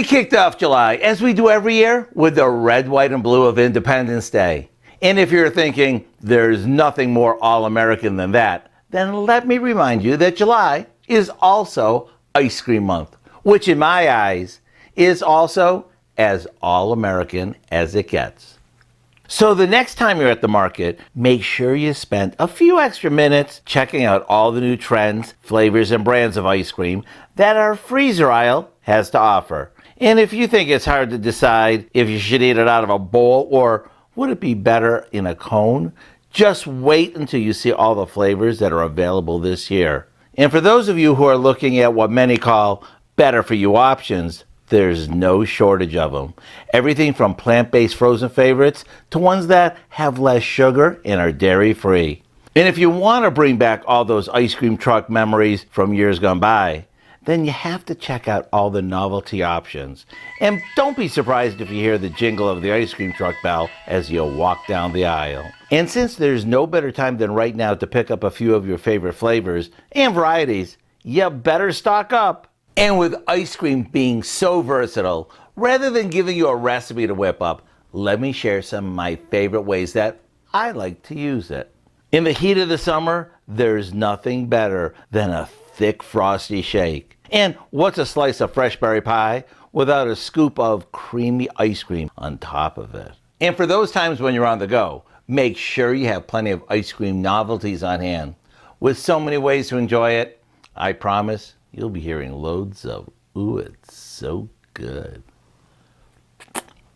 We kicked off July, as we do every year, with the red, white, and blue of Independence Day. And if you're thinking there's nothing more all-American than that, then let me remind you that July is also Ice Cream Month, which in my eyes is also as all-American as it gets. So the next time you're at the market, make sure you spend a few extra minutes checking out all the new trends, flavors, and brands of ice cream that our freezer aisle has to offer. And if you think it's hard to decide if you should eat it out of a bowl or would it be better in a cone, just wait until you see all the flavors that are available this year. And for those of you who are looking at what many call better for you options, there's no shortage of them. Everything from plant-based frozen favorites to ones that have less sugar and are dairy-free. And if you want to bring back all those ice cream truck memories from years gone by, then you have to check out all the novelty options. And don't be surprised if you hear the jingle of the ice cream truck bell as you walk down the aisle. And since there's no better time than right now to pick up a few of your favorite flavors and varieties, you better stock up. And with ice cream being so versatile, rather than giving you a recipe to whip up, let me share some of my favorite ways that I like to use it. In the heat of the summer, there's nothing better than a thick Frosty shake. And what's a slice of fresh berry pie without a scoop of creamy ice cream on top of it? And for those times when you're on the go, make sure you have plenty of ice cream novelties on hand. With so many ways to enjoy it, I promise you'll be hearing loads of, "Ooh, it's so good."